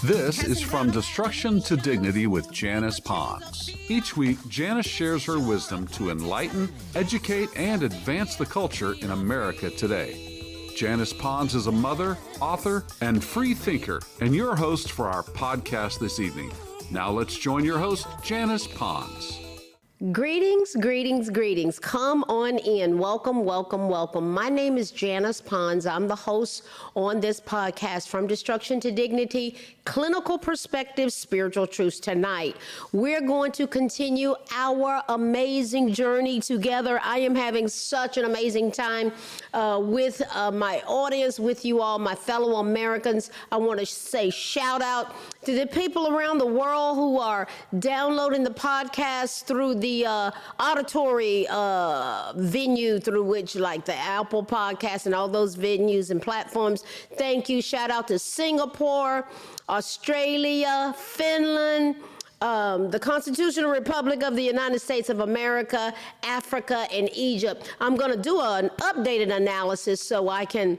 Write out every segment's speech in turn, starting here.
This is From Destruction to Dignity with Janice Pons. Each week, Janice shares her wisdom to enlighten, educate, and advance the culture in America today. Janice Pons is a mother, author, and free thinker, and your host for our podcast this evening. Now let's join your host, Janice Pons. Greetings, greetings, greetings. Come on in. Welcome, welcome, welcome. My name is Janice Pons. I'm the host on this podcast, From Destruction to Dignity, Clinical Perspectives, Spiritual Truths. Tonight, we're going to continue our amazing journey together. I am having such an amazing time with my audience, with you all, my fellow Americans. I want to say shout out to the people around the world who are downloading the podcast through the auditory venue through which, like the Apple Podcast and all those venues and platforms. Thank you. Shout out to Singapore, Australia, Finland, the Constitutional Republic of the United States of America, Africa, and Egypt. I'm going to do an updated analysis so I can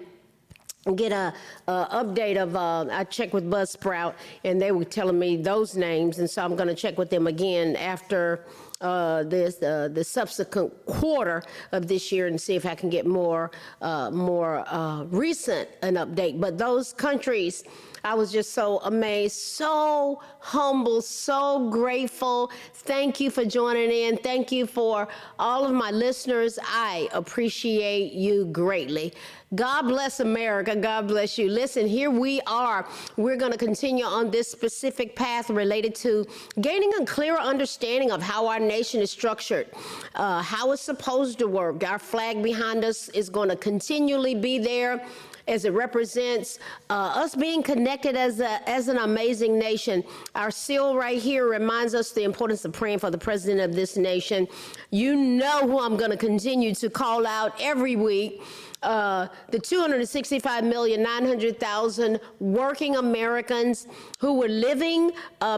get a update of, I checked with Buzzsprout and they were telling me those names. And so I'm going to check with them again after the subsequent quarter of this year and see if I can get more recent an update. But those countries, I was just so amazed, so humble, so grateful. Thank you for joining in. Thank you for all of my listeners. I appreciate you greatly. God bless America. God bless you. Listen, here we are. We're going to continue on this specific path related to gaining a clearer understanding of how our nation is structured, how it's supposed to work. Our flag behind us is going to continually be there as it represents us being connected as an amazing nation. Our seal right here reminds us the importance of praying for the president of this nation. You know who I'm going to continue to call out every week. The 265,900,000 working Americans who were living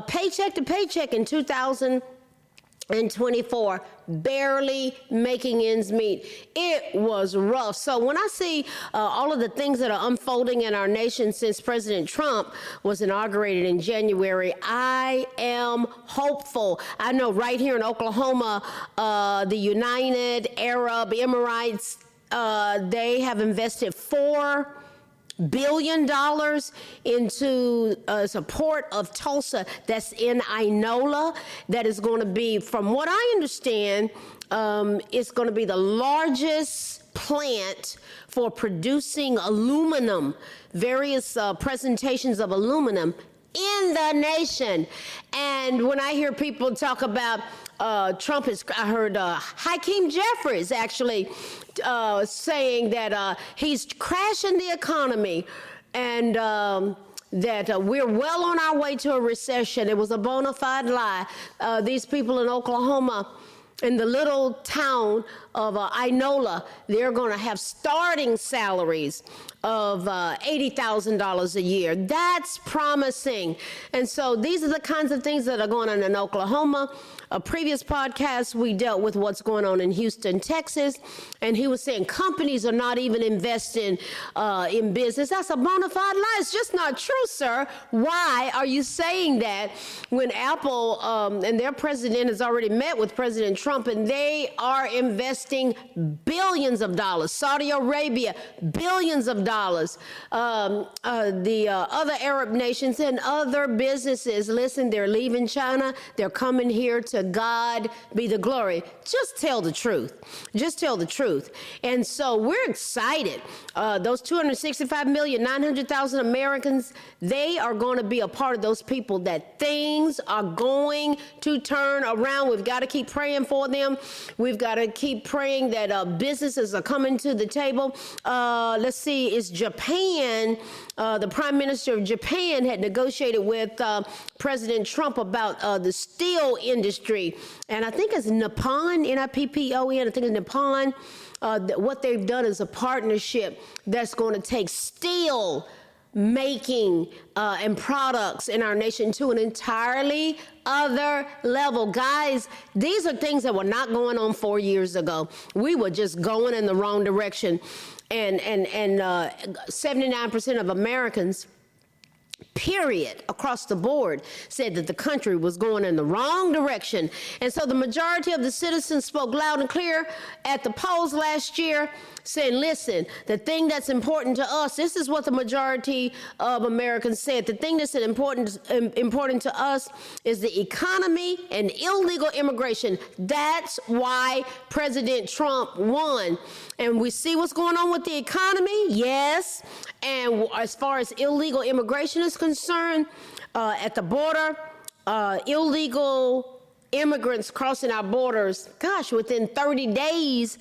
paycheck to paycheck in 2024, barely making ends meet. It was rough. So when I see all of the things that are unfolding in our nation since President Trump was inaugurated in January, I am hopeful. I know right here in Oklahoma, the United Arab Emirates, they have invested $4 billion into support of Tulsa. That's in Inola. That is going to be, from what I understand, it's going to be the largest plant for producing aluminum, various presentations of aluminum in the nation. And when I hear people talk about Trump, I heard Hakeem Jeffries actually saying that he's crashing the economy and that we're well on our way to a recession. It was a bona fide lie. These people in Oklahoma, in the little town of Inola, they're going to have starting salaries of $80,000 a year. That's promising. And so these are the kinds of things that are going on in Oklahoma. A previous podcast, we dealt with what's going on in Houston, Texas, and he was saying companies are not even investing in business. That's a bona fide lie. It's just not true, sir. Why are you saying that when Apple and their president has already met with President Trump and they are investing billions of dollars? Saudi Arabia, billions of dollars. The other Arab nations and other businesses, listen, they're leaving China. They're coming here. To God be the glory. Just tell the truth. Just tell the truth. And so we're excited. Those 265,900,000 Americans, they are going to be a part of those people that things are going to turn around. We've got to keep praying for them. We've got to keep praying that businesses are coming to the table. Let's see, it's Japan. The Prime Minister of Japan had negotiated with President Trump about the steel industry. And I think it's Nippon, N-I-P-P-O-N, I think it's Nippon. What they've done is a partnership that's going to take steel making and products in our nation to an entirely other level. Guys, these are things that were not going on 4 years ago. We were just going in the wrong direction. And 79% of Americans period, across the board, said that the country was going in the wrong direction. And so the majority of the citizens spoke loud and clear at the polls last year, saying, listen, the thing that's important to us, this is what the majority of Americans said, the thing that's important to us is the economy and illegal immigration. That's why President Trump won. And we see what's going on with the economy, yes. And as far as illegal immigration is concerned, at the border, illegal immigrants crossing our borders, gosh, within 30 days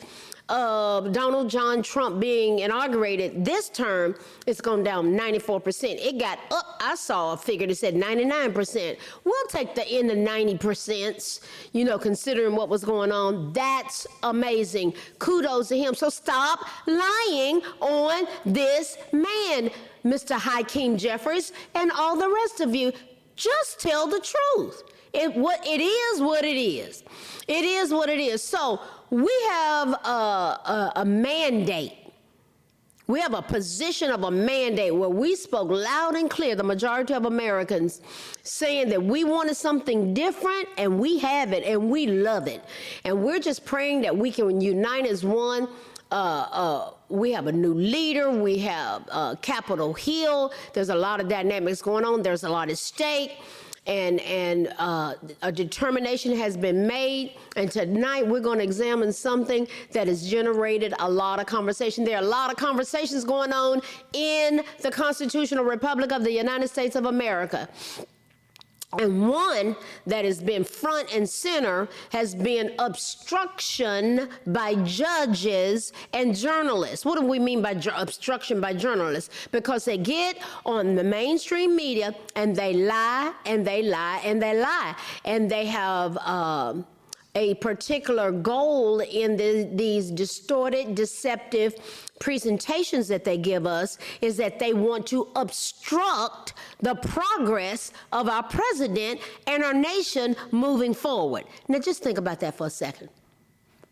of Donald John Trump being inaugurated this term, it's gone down 94%. It got up, I saw a figure that said 99%. We'll take the in the 90%, you know, considering what was going on. That's amazing. Kudos to him. So stop lying on this man, Mr. Hakeem Jeffries, and all the rest of you. Just tell the truth. It is what it is. It is what it is. So we have a mandate. We have a position of a mandate where we spoke loud and clear, the majority of Americans, saying that we wanted something different, and we have it, and we love it. And we're just praying that we can unite as one. We have a new leader. We have Capitol Hill. There's a lot of dynamics going on. There's a lot at stake. And a determination has been made. And tonight we're going to examine something that has generated a lot of conversation. There are a lot of conversations going on in the Constitutional Republic of the United States of America. And one that has been front and center has been obstruction by judges and journalists. What do we mean by obstruction by journalists? Because they get on the mainstream media and they lie and they lie and they lie. And they have a particular goal in these distorted, deceptive presentations that they give us, is that they want to obstruct the progress of our president and our nation moving forward. Now just think about that for a second.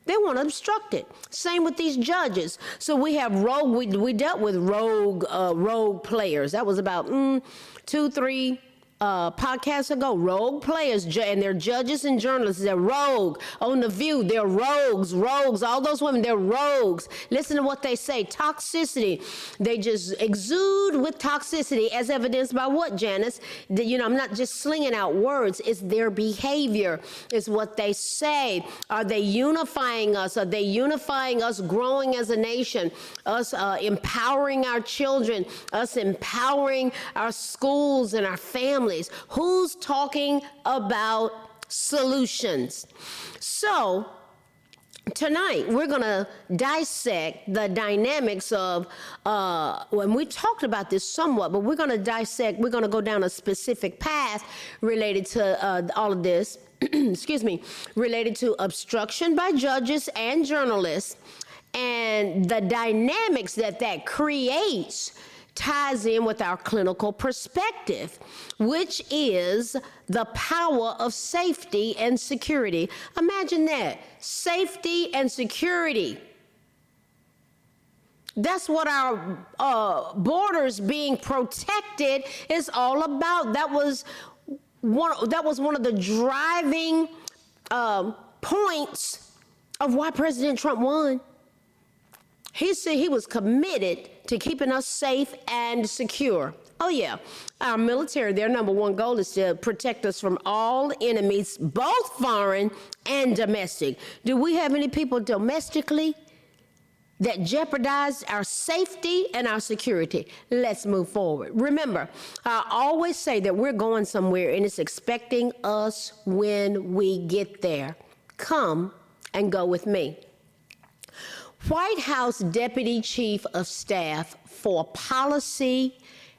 They want to obstruct it. Same with these judges. So we have rogue, we dealt with rogue players. That was about 2-3 podcasts ago. Rogue players, and they're judges and journalists. They're rogue. On The View, they're rogues. All those women, they're rogues. Listen to what they say. Toxicity. They just exude with toxicity, as evidenced by what, Janice? I'm not just slinging out words. It's their behavior. It's what they say. Are they unifying us? Are they unifying us, growing as a nation? Us empowering our children? Us empowering our schools and our families? Who's talking about solutions? So tonight we're going to dissect the dynamics of, when we talked about this somewhat, but we're going to dissect, we're going to go down a specific path related to all of this, excuse me, related to obstruction by judges and journalists, and the dynamics that creates ties in with our clinical perspective, which is the power of safety and security. Imagine that, safety and security. That's what our borders being protected is all about. That was one of the driving points of why President Trump won. He said he was committed to keeping us safe and secure. Oh yeah, our military, their number one goal is to protect us from all enemies, both foreign and domestic. Do we have any people domestically that jeopardize our safety and our security? Let's move forward. Remember, I always say that we're going somewhere and it's expecting us when we get there. Come and go with me. White House Deputy Chief of Staff for Policy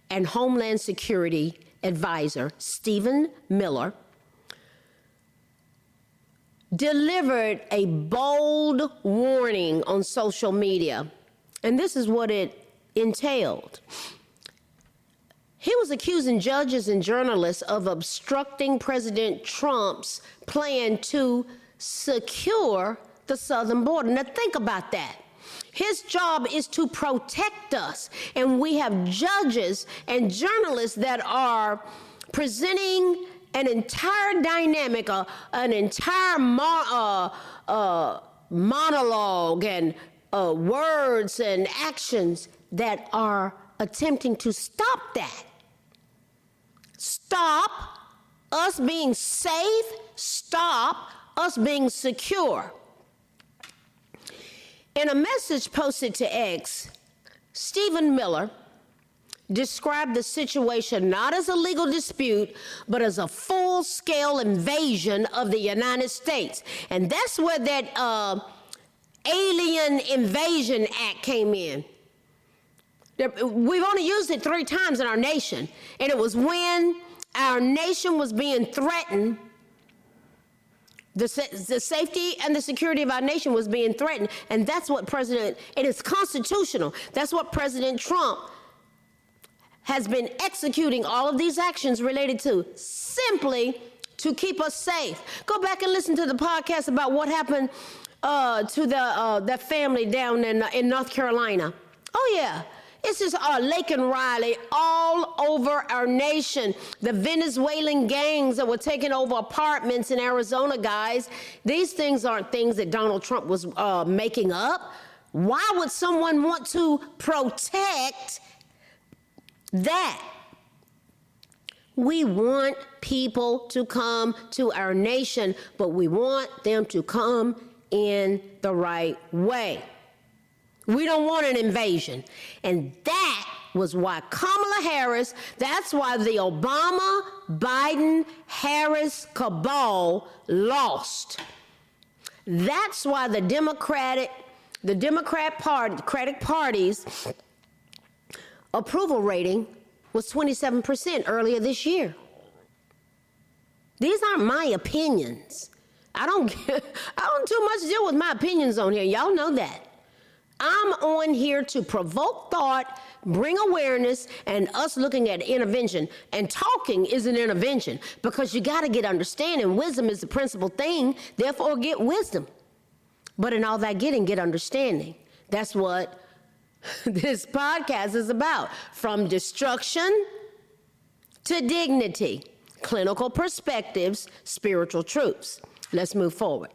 and Homeland Security Advisor Stephen Miller delivered a bold warning on social media, and this is what it entailed. He was accusing judges and journalists of obstructing President Trump's plan to secure the southern border. Now think about that. His job is to protect us. And we have judges and journalists that are presenting an entire dynamic, an entire monologue and words and actions that are attempting to stop that. Stop us being safe. Stop us being secure. In a message posted to X, Stephen Miller described the situation not as a legal dispute, but as a full-scale invasion of the United States. And that's where that Alien Invasion Act came in. We've only used it 3 times in our nation, and it was when our nation was being threatened. The safety and the security of our nation was being threatened, and that's what it is constitutional. That's what President Trump has been executing all of these actions related to, simply to keep us safe. Go back and listen to the podcast about what happened to that family down in North Carolina. Oh yeah. It's just Laken Riley all over our nation. The Venezuelan gangs that were taking over apartments in Arizona, guys. These things aren't things that Donald Trump was making up. Why would someone want to protect that? We want people to come to our nation, but we want them to come in the right way. We don't want an invasion. And that was why Kamala Harris, that's why the Obama, Biden, Harris cabal lost. That's why the Democratic Party's approval rating was 27% earlier this year. These aren't my opinions. I don't too much deal with my opinions on here. Y'all know that. I'm on here to provoke thought, bring awareness, and us looking at intervention. And talking is an intervention because you got to get understanding. Wisdom is the principal thing, therefore get wisdom. But in all that getting, get understanding. That's what this podcast is about. From destruction to dignity, clinical perspectives, spiritual truths. Let's move forward.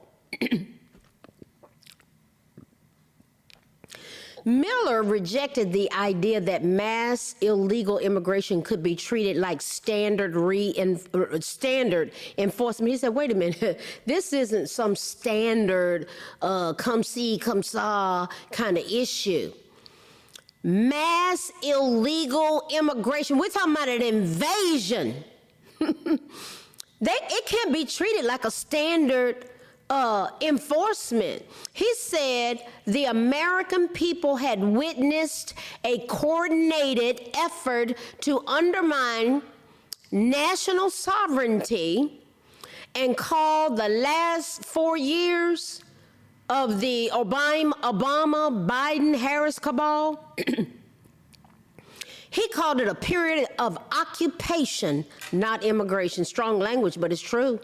Miller rejected the idea that mass illegal immigration could be treated like standard enforcement. He said, wait a minute, this isn't some standard come see, come saw kind of issue. Mass illegal immigration, we're talking about an invasion. It can't be treated like a standard enforcement. He said the American people had witnessed a coordinated effort to undermine national sovereignty and called the last 4 years of the Obama, Biden, Harris cabal. He called it a period of occupation, not immigration. Strong language, but it's true.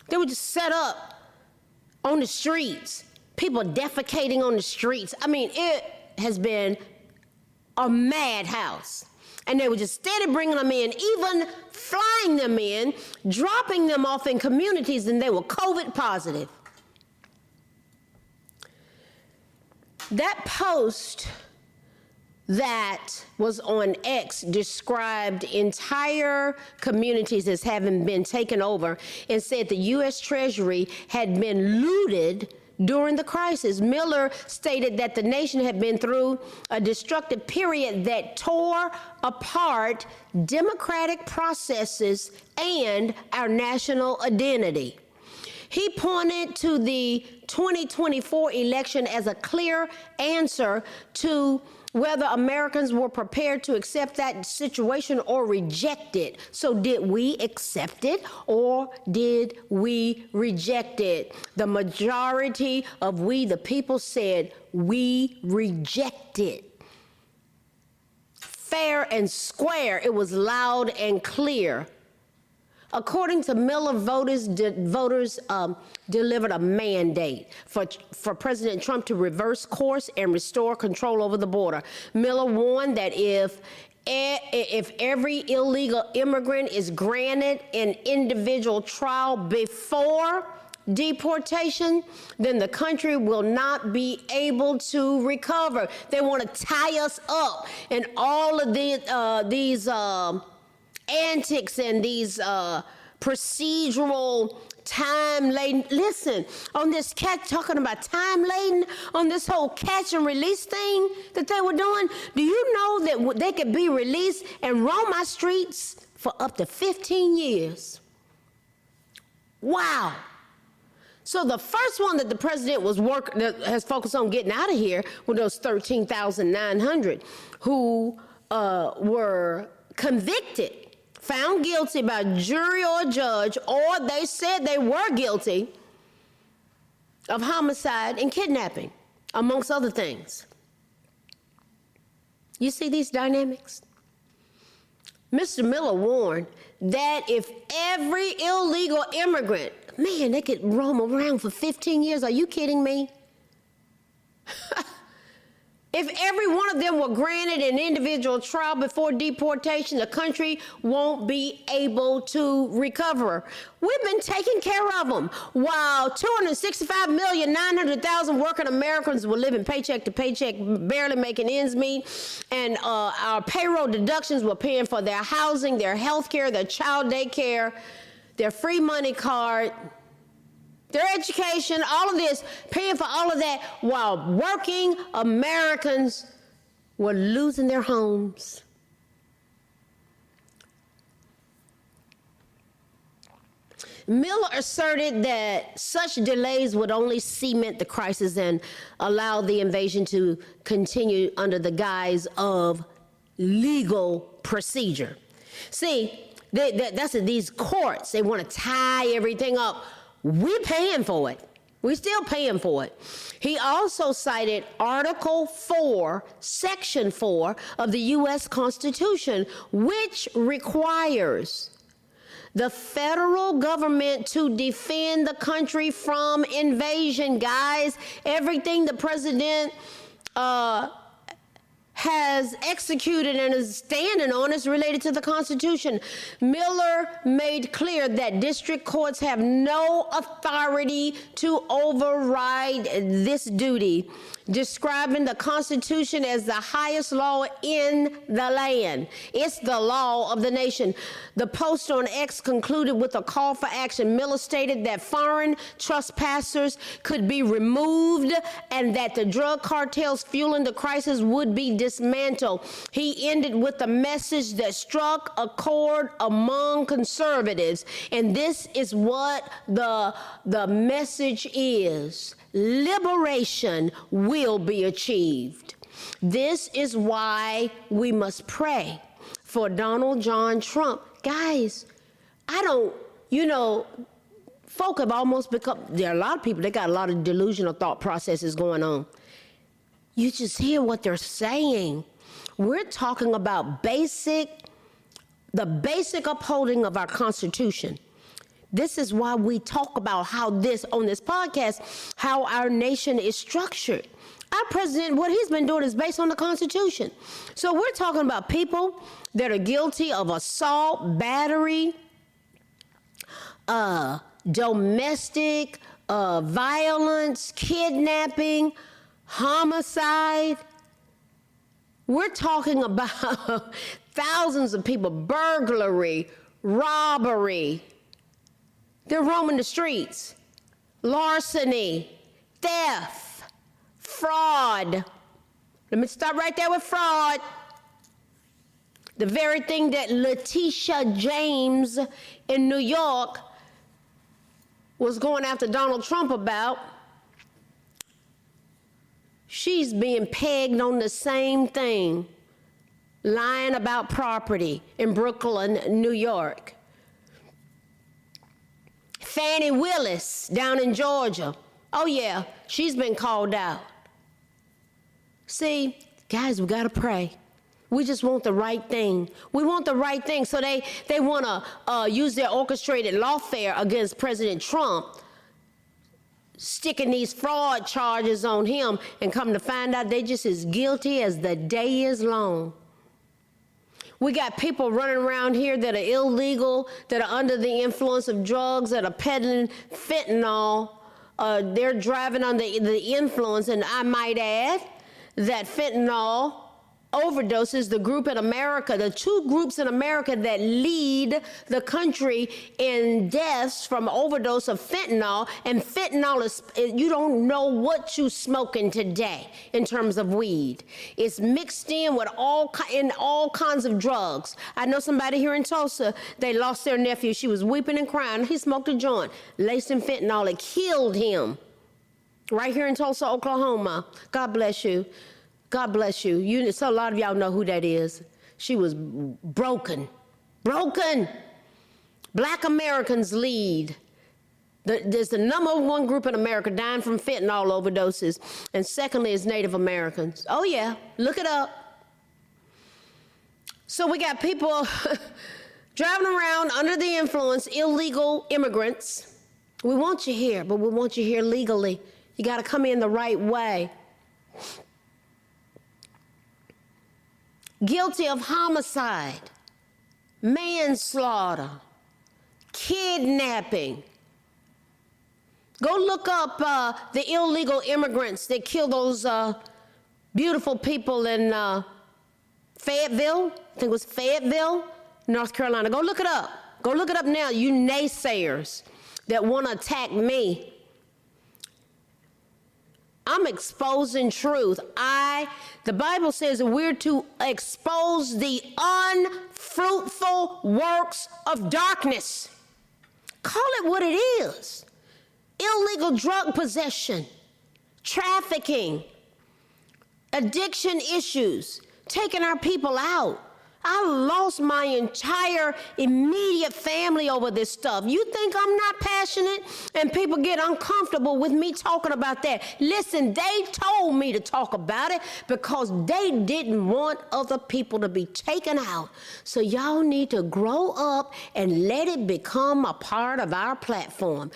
They were just set up on the streets, people defecating on the streets. I mean, it has been a madhouse. And they were just steady bringing them in, even flying them in, dropping them off in communities, and they were COVID positive. That post that was on X described entire communities as having been taken over and said the U.S. Treasury had been looted during the crisis. Miller stated that the nation had been through a destructive period that tore apart democratic processes and our national identity. He pointed to the 2024 election as a clear answer to whether Americans were prepared to accept that situation or reject it. So did we accept it or did we reject it? The majority of we, the people, said we reject it. Fair and square, it was loud and clear. According to Miller, voters delivered a mandate for President Trump to reverse course and restore control over the border. Miller warned that if every illegal immigrant is granted an individual trial before deportation, then the country will not be able to recover. They want to tie us up in all of these antics and these procedural time-laden. Listen, on this talking about time-laden, on this whole catch and release thing that they were doing, do you know that they could be released and roam our streets for up to 15 years? Wow. So the first one that the president has focused on getting out of here were those 13,900 who were convicted, found guilty by jury or judge, or they said they were guilty of homicide and kidnapping, amongst other things. You see these dynamics? Mr. Miller warned that if every illegal immigrant, man, they could roam around for 15 years. Are you kidding me? If every one of them were granted an individual trial before deportation, the country won't be able to recover. We've been taking care of them. While 265,900,000 working Americans were living paycheck to paycheck, barely making ends meet, and our payroll deductions were paying for their housing, their health care, their child daycare, their free money card, their education, all of this, paying for all of that, while working Americans were losing their homes. Miller asserted that such delays would only cement the crisis and allow the invasion to continue under the guise of legal procedure. See, that's these courts, they want to tie everything up. We're paying for it. We're still paying for it. He also cited Article 4, Section 4 of the U.S. Constitution, which requires the federal government to defend the country from invasion. Guys, everything the president has executed and is standing on is related to the Constitution. Miller made clear that district courts have no authority to override this duty, describing the Constitution as the highest law in the land. It's the law of the nation. The post on X concluded with a call for action. Miller stated that foreign trespassers could be removed and that the drug cartels fueling the crisis would be dismantled. He ended with a message that struck a chord among conservatives, and this is what the message is. Liberation will be achieved. This is why we must pray for Donald John Trump. Guys, folk have almost become, there are a lot of people, they got a lot of delusional thought processes going on. You just hear what they're saying. We're talking about the basic upholding of our Constitution. This is why we talk about on this podcast, how our nation is structured. Our president, what he's been doing is based on the Constitution. So we're talking about people that are guilty of assault, battery, domestic violence, kidnapping, homicide. We're talking about thousands of people, burglary, robbery. They're roaming the streets. Larceny, theft, fraud. Let me stop right there with fraud. The very thing that Letitia James in New York was going after Donald Trump about, she's being pegged on the same thing, lying about property in Brooklyn, New York. Fannie Willis down in Georgia. Oh yeah, she's been called out. See, guys, we gotta pray. We just want the right thing. We want the right thing. So they want to use their orchestrated lawfare against President Trump, sticking these fraud charges on him, and come to find out they just as guilty as the day is long. We got people running around here that are illegal, that are under the influence of drugs, that are peddling fentanyl. They're driving under the influence, and I might add that fentanyl overdoses, the group in America, the two groups in America that lead the country in deaths from overdose of fentanyl. And fentanyl is, you don't know what you smoking today in terms of weed. It's mixed in with all kinds of drugs. I know somebody here in Tulsa, they lost their nephew. She was weeping and crying. He smoked a joint laced in fentanyl. It killed him right here in Tulsa, Oklahoma. God bless you. God bless you. So a lot of y'all know who that is. She was broken. Black Americans lead. There's the number one group in America dying from fentanyl overdoses. And secondly is Native Americans. Oh yeah, look it up. So we got people driving around under the influence, illegal immigrants. We want you here, but we want you here legally. You got to come in the right way. Guilty of homicide, manslaughter, kidnapping. Go look up the illegal immigrants that killed those beautiful people in Fayetteville. I think it was Fayetteville, North Carolina. Go look it up. Go look it up now, you naysayers that want to attack me. I'm exposing truth. The Bible says that we're to expose the unfruitful works of darkness. Call it what it is. Illegal drug possession, trafficking, addiction issues, taking our people out. I lost my entire immediate family over this stuff. You think I'm not passionate? And people get uncomfortable with me talking about that. Listen, they told me to talk about it because they didn't want other people to be taken out. So y'all need to grow up and let it become a part of our platform.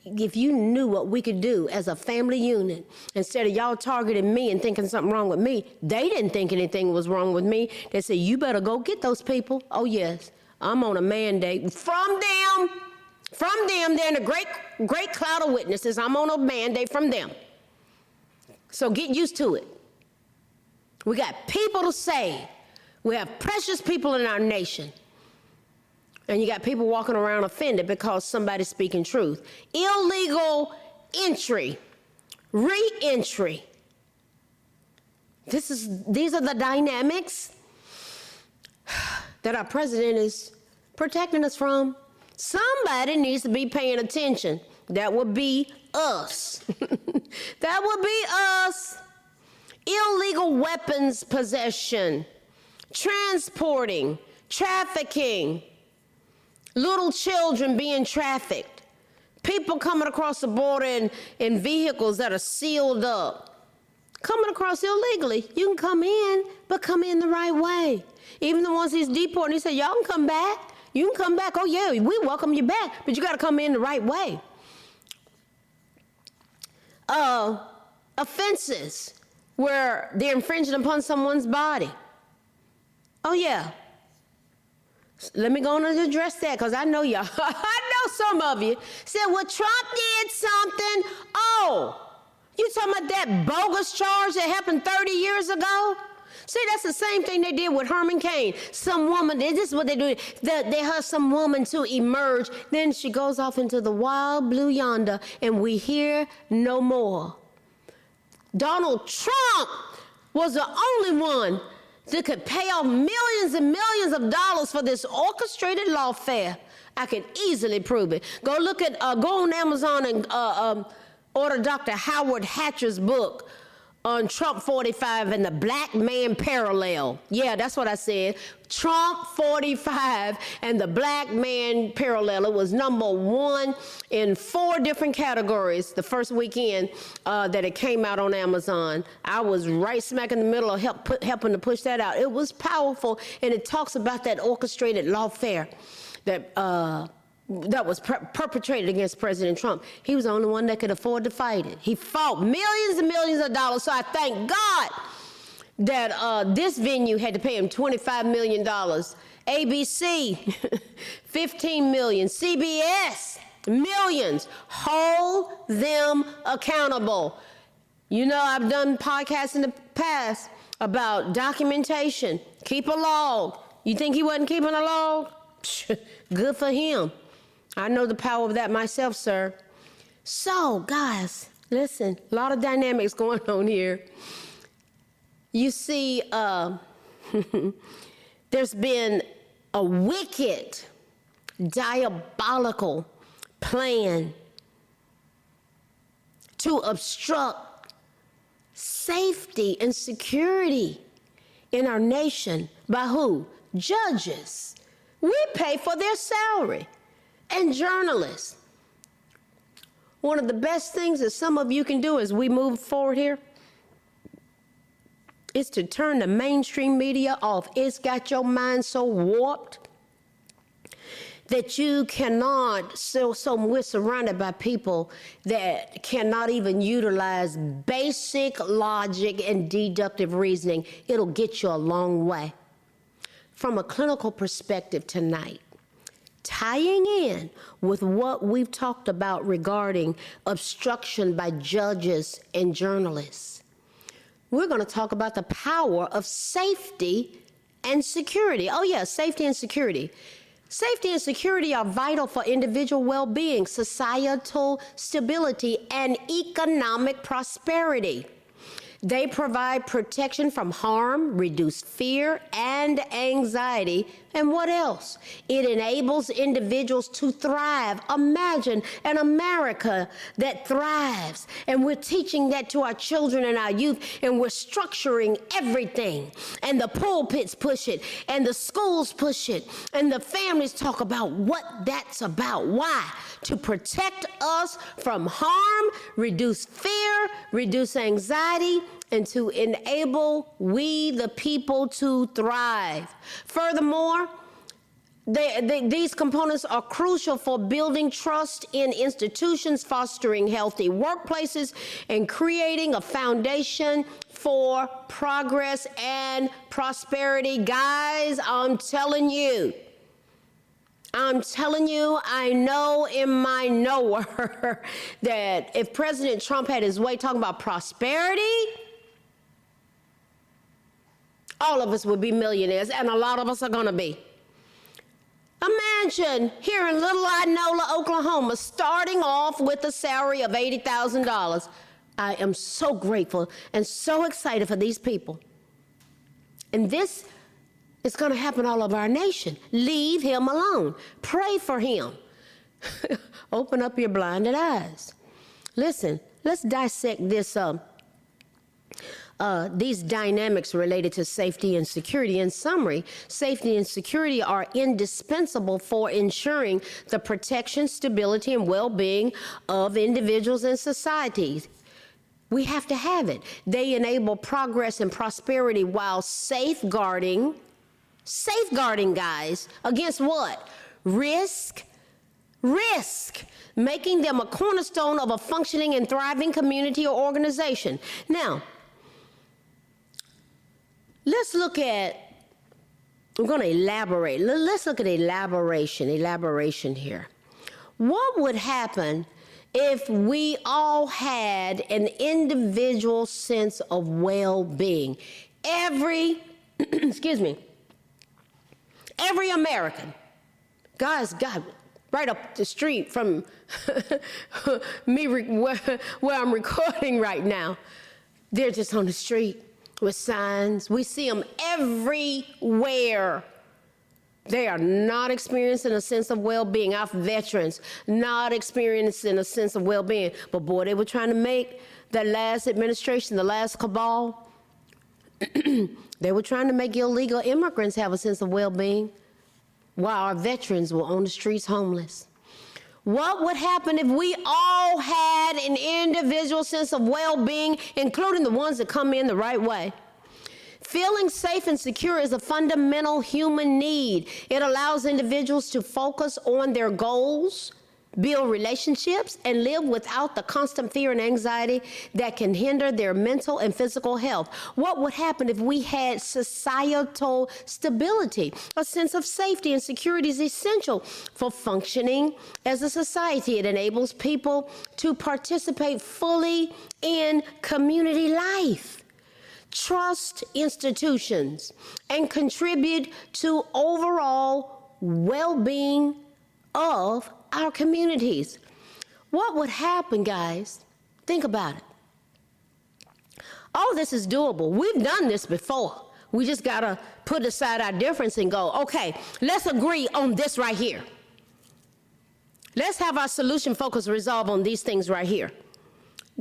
If you knew what we could do as a family unit, instead of y'all targeting me and thinking something wrong with me, they didn't think anything was wrong with me. They said, you better go get those people. Oh yes, I'm on a mandate from them. They're in a great cloud of witnesses. I'm on a mandate from them. So get used to it. We got people to save. We have precious people in our nation. And you got people walking around offended because somebody's speaking truth. Illegal entry, re-entry. These are the dynamics that our president is protecting us from. Somebody needs to be paying attention. That would be us. That would be us. Illegal weapons possession, transporting, trafficking, little children being trafficked, people coming across the border in vehicles that are sealed up, coming across illegally. You can come in, but come in the right way. Even the ones he's deporting, he said, y'all can come back. You can come back. Oh, yeah, we welcome you back, but you got to come in the right way. Offenses where they're infringing upon someone's body. Oh, yeah. Let me go on and address that because I know y'all. I know some of you said, well, Trump did something. Oh, you talking about that bogus charge that happened 30 years ago? See, that's the same thing they did with Herman Cain. Some woman, this is what they do. They have some woman to emerge. Then she goes off into the wild blue yonder, and we hear no more. Donald Trump was the only one that could pay off millions and millions of dollars for this orchestrated lawfare. I can easily prove it. Go on Amazon and order Dr. Howard Hatcher's book, on Trump 45 and the black man parallel. Yeah, that's what I said. Trump 45 and the black man parallel. It was #1 in 4 different categories the first weekend that it came out on Amazon. I was right smack in the middle of helping to push that out. It was powerful, and it talks about that orchestrated lawfare that was perpetrated against President Trump. He was the only one that could afford to fight it. He fought millions and millions of dollars. So I thank God that this venue had to pay him $25 million. ABC, $15 million. CBS, millions. Hold them accountable. You know, I've done podcasts in the past about documentation. Keep a log. You think he wasn't keeping a log? Good for him. I know the power of that myself, sir. So, guys, listen, a lot of dynamics going on here. You see, there's been a wicked, diabolical plan to obstruct safety and security in our nation. By who? Judges. We pay for their salary. And journalists. One of the best things that some of you can do as we move forward here is to turn the mainstream media off. It's got your mind so warped that you cannot, so we're surrounded by people that cannot even utilize basic logic and deductive reasoning. It'll get you a long way. From a clinical perspective tonight, tying in with what we've talked about regarding obstruction by judges and journalists, we're going to talk about the power of safety and security. Oh, yeah, safety and security. Safety and security are vital for individual well-being, societal stability, and economic prosperity. They provide protection from harm, reduce fear and anxiety, and what else? It enables individuals to thrive. Imagine an America that thrives, and we're teaching that to our children and our youth, and we're structuring everything, and the pulpits push it, and the schools push it, and the families talk about what that's about. Why? To protect us from harm, reduce fear, reduce anxiety, and to enable we, the people, to thrive. Furthermore, these components are crucial for building trust in institutions, fostering healthy workplaces, and creating a foundation for progress and prosperity. Guys, I'm telling you, I know in my knower that if President Trump had his way talking about prosperity, all of us would be millionaires, and a lot of us are going to be. Imagine here in Little Inola, Oklahoma, starting off with a salary of $80,000. I am so grateful and so excited for these people. And this is going to happen all over our nation. Leave him alone. Pray for him. Open up your blinded eyes. Listen, let's dissect this these dynamics related to safety and security. In summary, safety and security are indispensable for ensuring the protection, stability, and well-being of individuals and societies. We have to have it. They enable progress and prosperity while safeguarding, guys, against what? Risk, making them a cornerstone of a functioning and thriving community or organization. Now, let's look at, I'm going to elaborate. Let's look at elaboration here. What would happen if we all had an individual sense of well-being? Every American, guys, God, right up the street from me where I'm recording right now, they're just on the street with signs. We see them everywhere. They are not experiencing a sense of well-being. Our veterans not experiencing a sense of well-being. But boy, they were trying to make the last administration, the last cabal, they were trying to make illegal immigrants have a sense of well-being while our veterans were on the streets homeless. What would happen if we all had an individual sense of well-being, including the ones that come in the right way? Feeling safe and secure is a fundamental human need. It allows individuals to focus on their goals, build relationships, and live without the constant fear and anxiety that can hinder their mental and physical health. What would happen if we had societal stability? A sense of safety and security is essential for functioning as a society. It enables people to participate fully in community life, trust institutions, and contribute to overall well-being of our communities. What would happen, guys? Think about it. All this is doable. We've done this before. We just got to put aside our difference and go, okay, let's agree on this right here. Let's have our solution focus resolve on these things right here.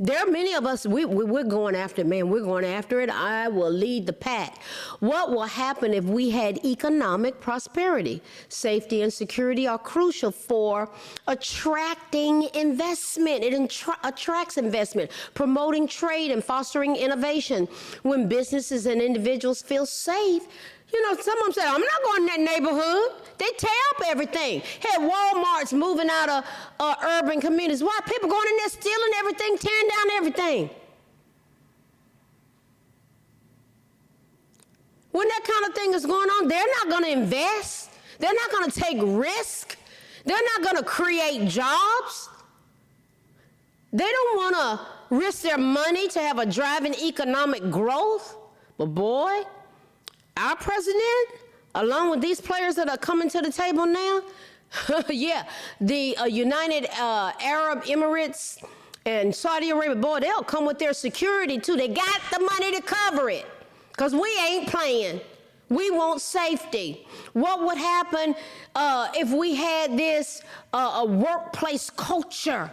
There are many of us, we're going after it, man. We're going after it. I will lead the pack. What will happen if we had economic prosperity? Safety and security are crucial for attracting investment. It attracts investment, promoting trade and fostering innovation. When businesses and individuals feel safe, you know, someone said, I'm not going in that neighborhood. They tear up everything. Hey, Walmart's moving out of urban communities. Why? People going in there stealing everything, tearing down everything. When that kind of thing is going on, they're not going to invest. They're not going to take risk. They're not going to create jobs. They don't want to risk their money to have a driving economic growth. But boy, our president, along with these players that are coming to the table now, yeah, the United Arab Emirates and Saudi Arabia, boy, they'll come with their security too. They got the money to cover it because we ain't playing. We want safety. What would happen if we had this a workplace culture,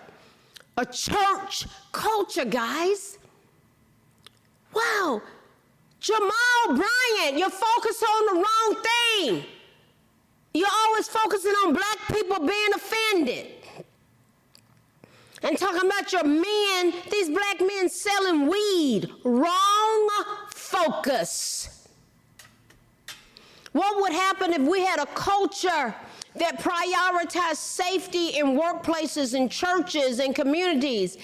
a church culture, guys? Wow. Jamal Bryant, you're focused on the wrong thing. You're always focusing on black people being offended. And talking about your men, these black men selling weed. Wrong focus. What would happen if we had a culture that prioritized safety in workplaces and churches and communities,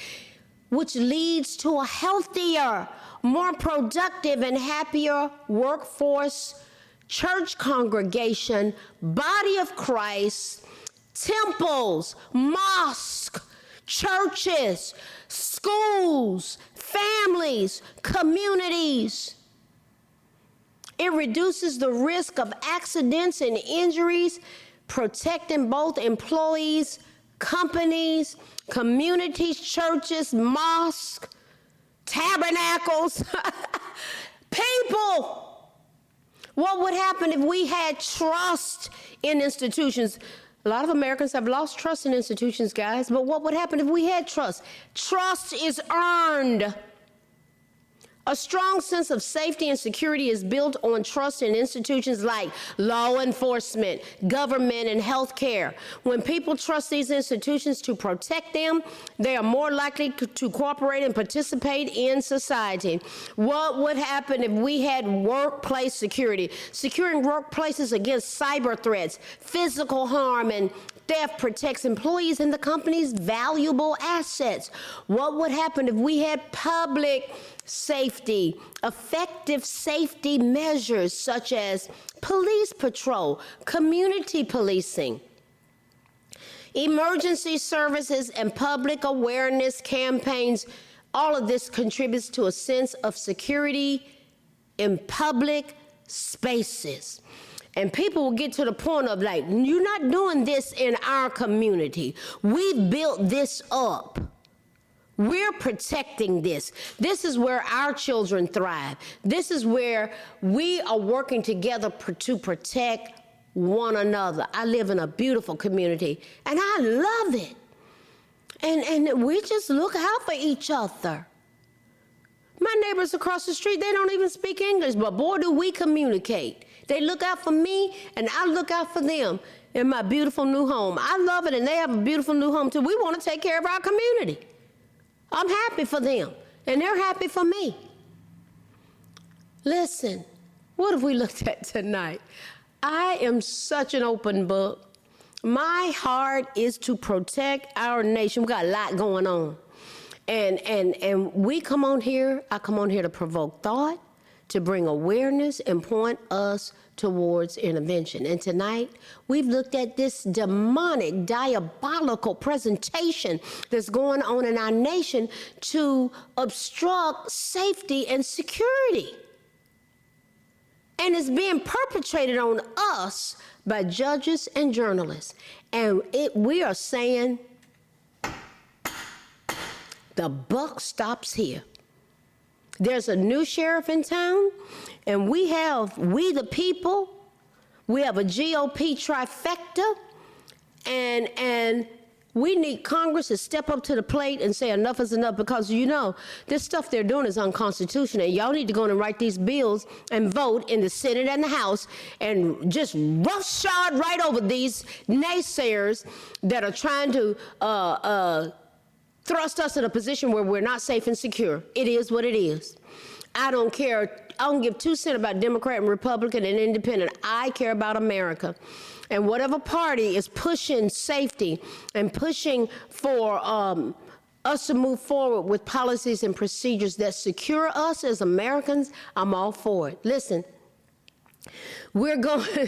which leads to a healthier, more productive and happier workforce, church congregation, body of Christ, temples, mosques, churches, schools, families, communities. It reduces the risk of accidents and injuries, protecting both employees, companies, communities, churches, mosques, tabernacles, people. What would happen if we had trust in institutions? A lot of Americans have lost trust in institutions, guys, but what would happen if we had trust? Trust is earned. A strong sense of safety and security is built on trust in institutions like law enforcement, government, and healthcare. When people trust these institutions to protect them, they are more likely to cooperate and participate in society. What would happen if we had workplace security? Securing workplaces against cyber threats, physical harm, and theft protects employees and the company's valuable assets. What would happen if we had public safety, effective safety measures such as police patrol, community policing, emergency services, and public awareness campaigns? All of this contributes to a sense of security in public spaces. And people will get to the point of like, you're not doing this in our community. We built this up. We're protecting this. This is where our children thrive. This is where we are working together to protect one another. I live in a beautiful community, and I love it. And we just look out for each other. My neighbors across the street, they don't even speak English, but boy, do we communicate. They look out for me, and I look out for them in my beautiful new home. I love it, and they have a beautiful new home, too. We want to take care of our community. I'm happy for them, and they're happy for me. Listen, what have we looked at tonight? I am such an open book. My heart is to protect our nation. We got a lot going on. And we come on here, I come on here to provoke thought, to bring awareness and point us towards intervention. And tonight, we've looked at this demonic, diabolical presentation that's going on in our nation to obstruct safety and security. And it's being perpetrated on us by judges and journalists. And we are saying the buck stops here. There's a new sheriff in town, and we the people, we have a GOP trifecta, and we need Congress to step up to the plate and say enough is enough, because this stuff they're doing is unconstitutional, and y'all need to go in and write these bills and vote in the Senate and the House and just roughshod right over these naysayers that are trying to thrust us in a position where we're not safe and secure. It is what it is. I don't care. I don't give 2 cents about Democrat and Republican and Independent. I care about America. And whatever party is pushing safety and pushing for us to move forward with policies and procedures that secure us as Americans, I'm all for it. Listen, we're going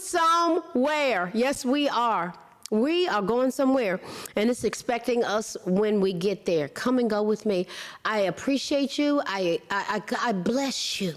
somewhere. Yes, we are. We are going somewhere, and it's expecting us when we get there. Come and go with me. I appreciate you. I bless you.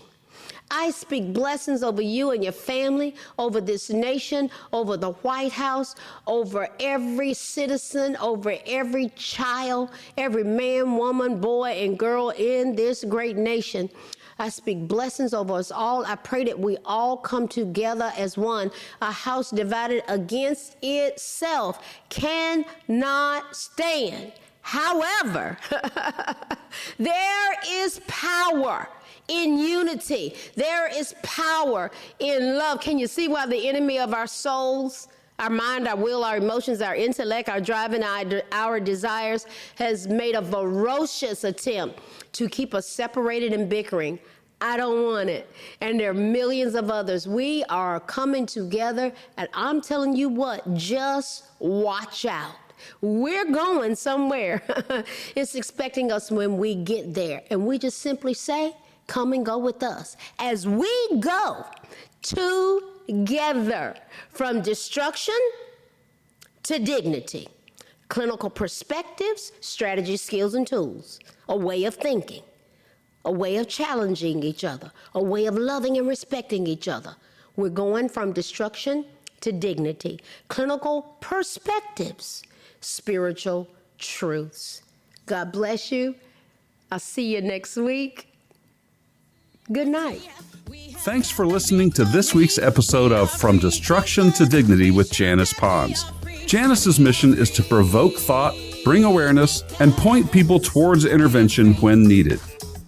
I speak blessings over you and your family, over this nation, over the White House, over every citizen, over every child, every man, woman, boy, and girl in this great nation. I speak blessings over us all. I pray that we all come together as one. A house divided against itself cannot stand. However, there is power in unity. There is power in love. Can you see why the enemy of our souls, our mind, our will, our emotions, our intellect, our drive, and our desires has made a ferocious attempt to keep us separated and bickering? I don't want it. And there are millions of others. We are coming together, and I'm telling you what, just watch out. We're going somewhere. It's expecting us when we get there. And we just simply say, come and go with us as we go together from destruction to dignity. Clinical perspectives, strategies, skills, and tools. A way of thinking. A way of challenging each other, a way of loving and respecting each other. We're going from destruction to dignity. Clinical perspectives, spiritual truths. God bless you. I'll see you next week. Good night. Thanks for listening to this week's episode of From Destruction to Dignity with Janice Pons. Janice's mission is to provoke thought, bring awareness, and point people towards intervention when needed.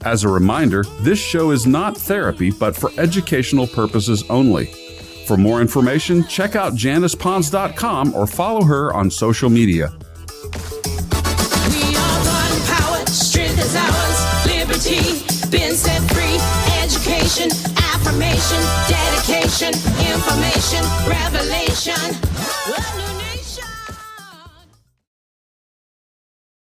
As a reminder, this show is not therapy, but for educational purposes only. For more information, check out JanicePons.com or follow her on social media. We are one power, strength is ours, liberty, been set free, education, affirmation, dedication, information, revelation.